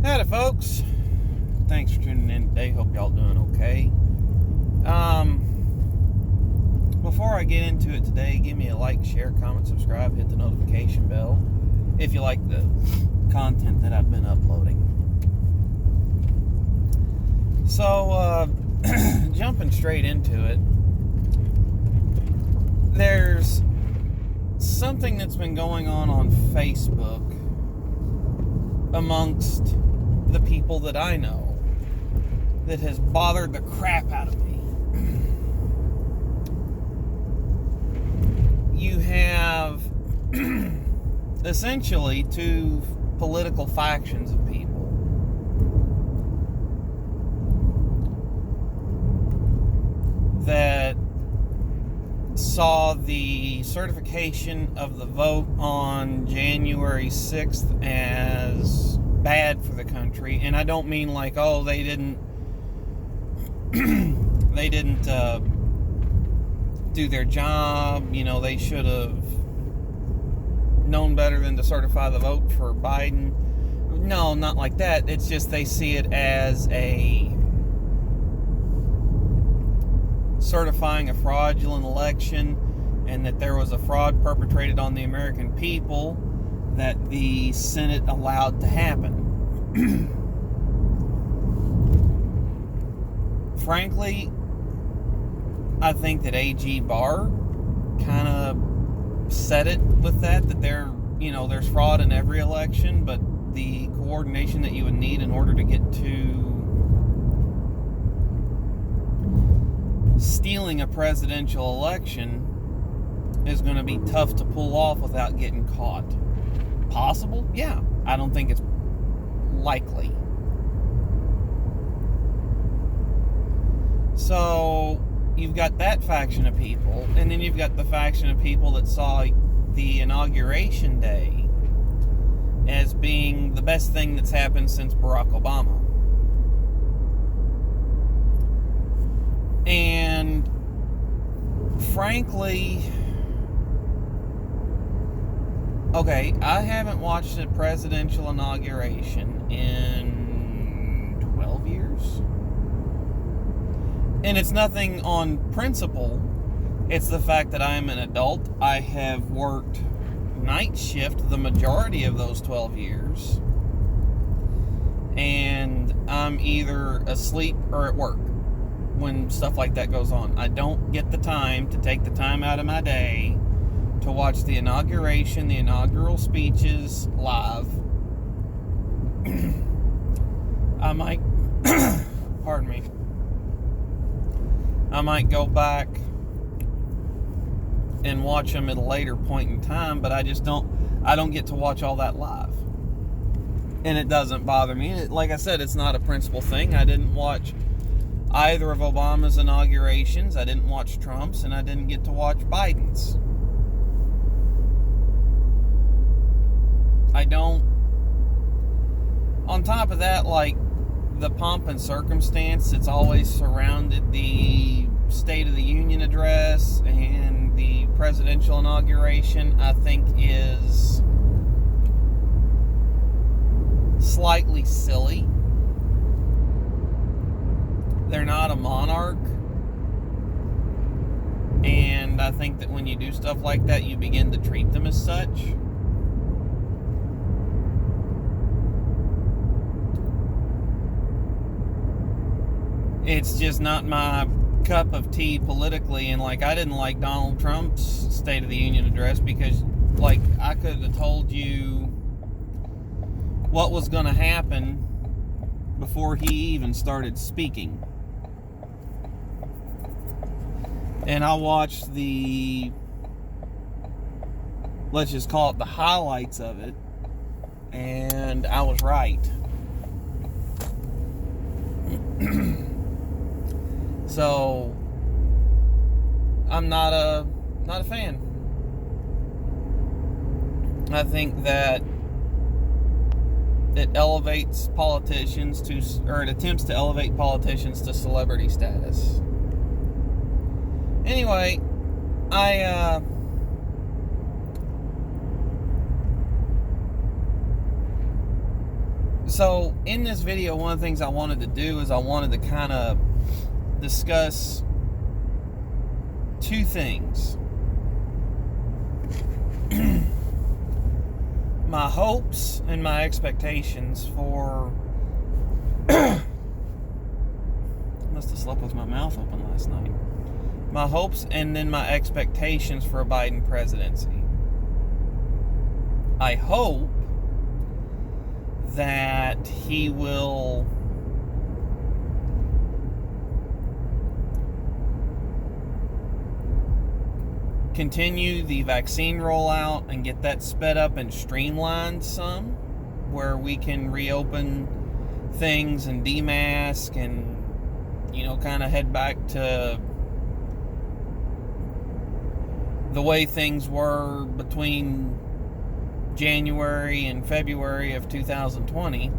Howdy, folks. Thanks for tuning in today. Hope y'all doing okay. Before I get into it today, give me a like, share, comment, subscribe, hit the notification bell if you like the content that I've been uploading. So, jumping straight into it, there's something that's been going on Facebook amongst the people that I know that has bothered the crap out of me. You have essentially two political factions of people that saw the certification of the vote on January 6th as bad for the country. And I don't mean like, oh, they didn't do their job, they should have known better than to certify the vote for Biden. No, not like that. It's just they see it as a certifying a fraudulent election, and that there was a fraud perpetrated on the American people that the Senate allowed to happen. Frankly, I think that AG Barr kind of said it with that there's fraud in every election, but the coordination that you would need in order to get to stealing a presidential election is going to be tough to pull off without getting caught. Possible? Yeah. I don't think it's likely. So you've got that faction of people, and then you've got the faction of people that saw the inauguration day as being the best thing that's happened since Barack Obama. And frankly, okay, I haven't watched a presidential inauguration in 12 years. And it's nothing on principle. It's the fact that I am an adult. I have worked night shift the majority of those 12 years. And I'm either asleep or at work when stuff like that goes on. I don't get the time to take the time out of my day to watch the inauguration, the inaugural speeches live. I might, pardon me, I might go back and watch them at a later point in time, but I don't get to watch all that live. And it doesn't bother me. Like I said, it's not a principal thing. I didn't watch either of Obama's inaugurations. I didn't watch Trump's, and I didn't get to watch Biden's. On top of that, like the pomp and circumstance that's always surrounded the State of the Union address and the presidential inauguration, I think is slightly silly. They're not a monarch, and I think that when you do stuff like that, you begin to treat them as such. It's just not my cup of tea politically, and I didn't like Donald Trump's State of the Union address because I could have told you what was going to happen before he even started speaking. And I watched let's just call it the highlights of it, and I was right. So I'm not a fan. I think that it elevates politicians it attempts to elevate politicians to celebrity status. Anyway, So in this video, one of the things I wanted to do is I wanted to kind of discuss two things. My hopes and my expectations for must have slept with my mouth open last night. My hopes and then my expectations for a Biden presidency. I hope that he will continue the vaccine rollout and get that sped up and streamlined some, where we can reopen things and demask and, kind of head back to the way things were between January and February of 2020.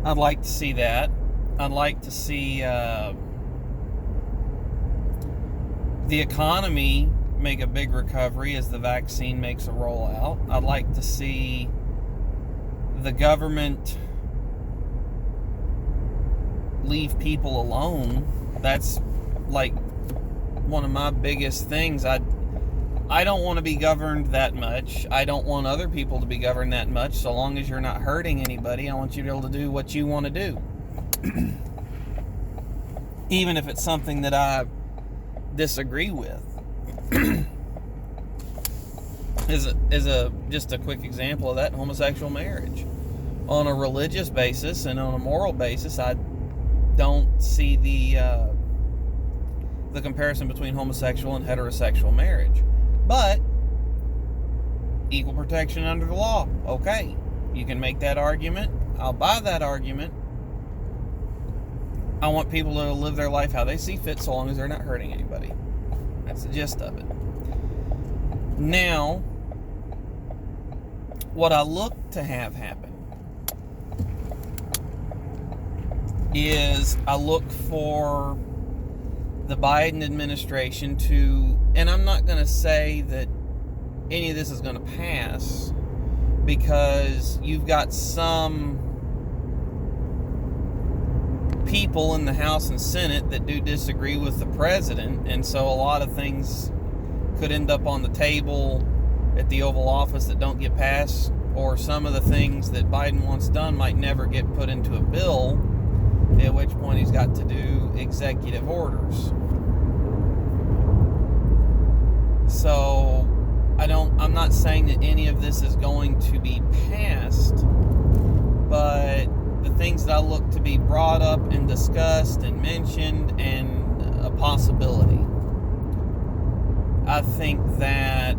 I'd like to see that. I'd like to see the economy make a big recovery as the vaccine makes a rollout. I'd like to see the government leave people alone. That's like one of my biggest things. I don't want to be governed that much. I don't want other people to be governed that much. So long as you're not hurting anybody, I want you to be able to do what you want to do. Even if it's something that I disagree with. Just a quick example of that, homosexual marriage. On a religious basis and on a moral basis, I don't see the comparison between homosexual and heterosexual marriage. But equal protection under the law, okay. You can make that argument. I'll buy that argument. I want people to live their life how they see fit, so long as they're not hurting anybody. That's the gist of it. Now, what I look to have happen is I look for the Biden administration to, and I'm not going to say that any of this is going to pass, because you've got some people in the House and Senate that do disagree with the president, and so a lot of things could end up on the table at the Oval Office that don't get passed, or some of the things that Biden wants done might never get put into a bill, at which point he's got to do executive orders. So I'm not saying that any of this is going to be passed, but the things that I look to be brought up and discussed and mentioned and a possibility. I think that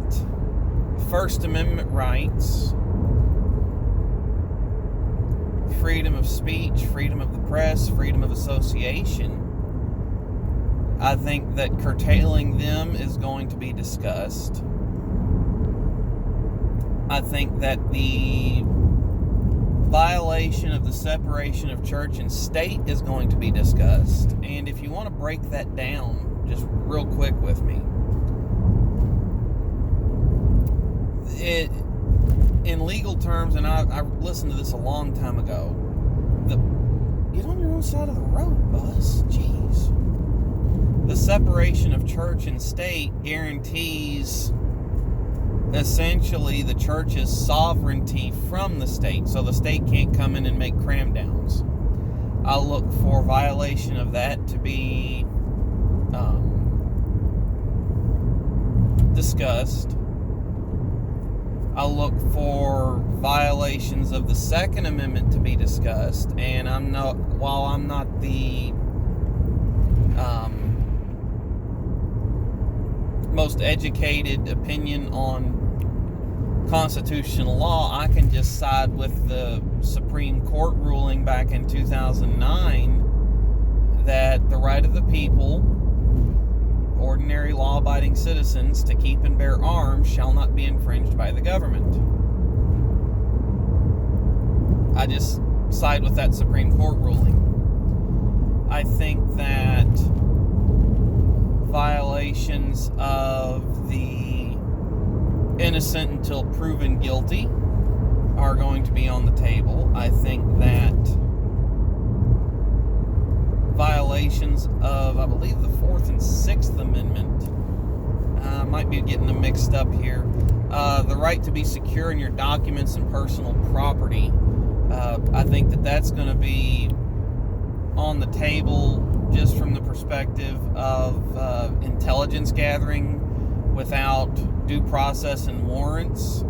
First Amendment rights, freedom of speech, freedom of the press, freedom of association, I think that curtailing them is going to be discussed. I think that the violation of the separation of church and state is going to be discussed. And if you want to break that down just real quick with me, in legal terms, and I listened to this a long time ago, get on your own side of the road, bus. Jeez. The separation of church and state guarantees essentially the church's sovereignty from the state, so the state can't come in and make cram downs. I look for violation of that to be discussed. I look for violations of the Second Amendment to be discussed, and while I'm not the most educated opinion on constitutional law, I can just side with the Supreme Court ruling back in 2009 that the right of the people, ordinary law-abiding citizens, to keep and bear arms shall not be infringed by the government. I just side with that Supreme Court ruling. I think that violations of the innocent until proven guilty are going to be on the table. I think that violations of, I believe, the 4th and 6th Amendment, might be getting them mixed up here, the right to be secure in your documents and personal property, I think that that's going to be on the table just from the perspective of intelligence gathering without due process and warrants.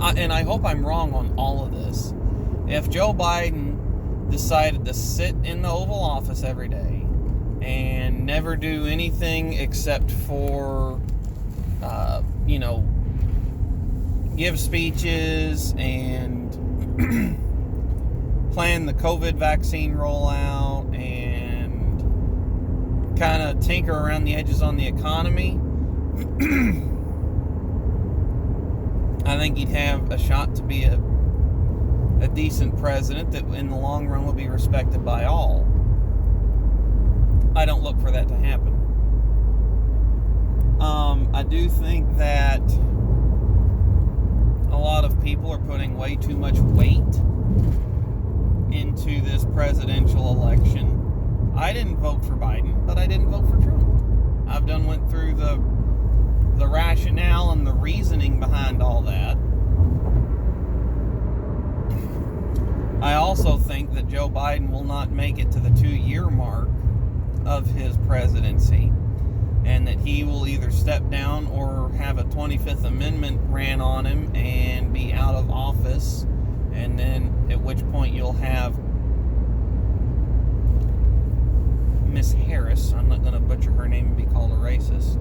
And I hope I'm wrong on all of this. If Joe Biden decided to sit in the Oval Office every day and never do anything except for, give speeches and plan the COVID vaccine rollout and kind of tinker around the edges on the economy, I think he'd have a shot to be a decent president that in the long run will be respected by all. I don't look for that to happen. I do think that a lot of people are putting way too much weight into this presidential election. I didn't vote for Biden, but I didn't vote for Trump. I've went through the rationale and the reasoning behind all that. I also think that Joe Biden will not make it to the 2-year mark of his presidency, and that he will either step down or have a 25th Amendment ran on him and be out of office, and then at which point you'll have Miss Harris, I'm not going to butcher her name and be called a racist,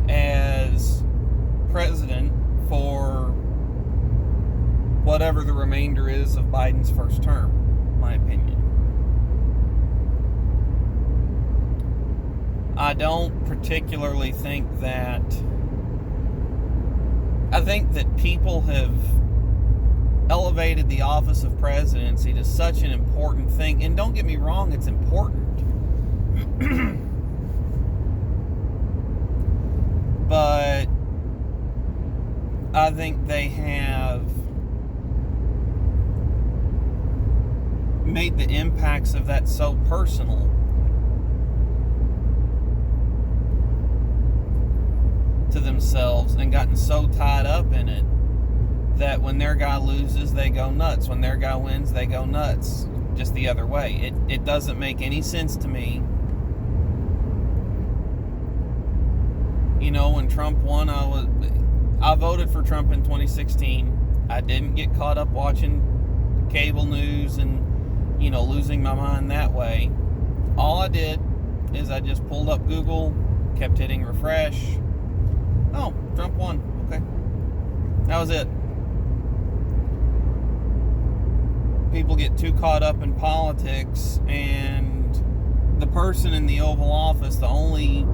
as president for whatever the remainder is of Biden's first term, my opinion. I don't particularly think that... I think that people have elevated the office of presidency to such an important thing, and don't get me wrong, it's important. But I think they have made the impacts of that so personal to themselves and gotten so tied up in it that when their guy loses, they go nuts. When their guy wins, they go nuts. Just the other way. It doesn't make any sense to me. You know, when Trump won, I voted for Trump in 2016. I didn't get caught up watching cable news and, losing my mind that way. All I did is I just pulled up Google, kept hitting refresh. Oh, Trump won. Okay. That was it. People get too caught up in politics, and the person in the Oval Office, the only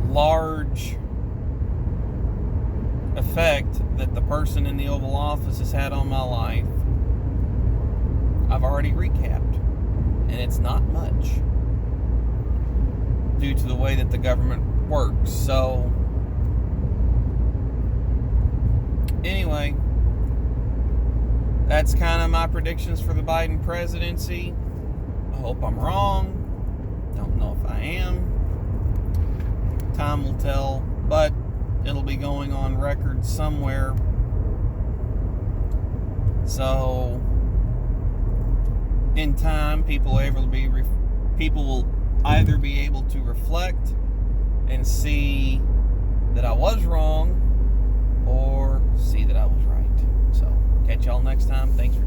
large effect that the person in the Oval Office has had on my life, I've already recapped, and it's not much due to the way that the government works. So anyway, that's kind of my predictions for the Biden presidency. I hope I'm wrong. Don't know if I am. Time will tell, but it'll be going on record somewhere. So in time, people will either be able to reflect and see that I was wrong, or see that I was right. So catch y'all next time. Thanks for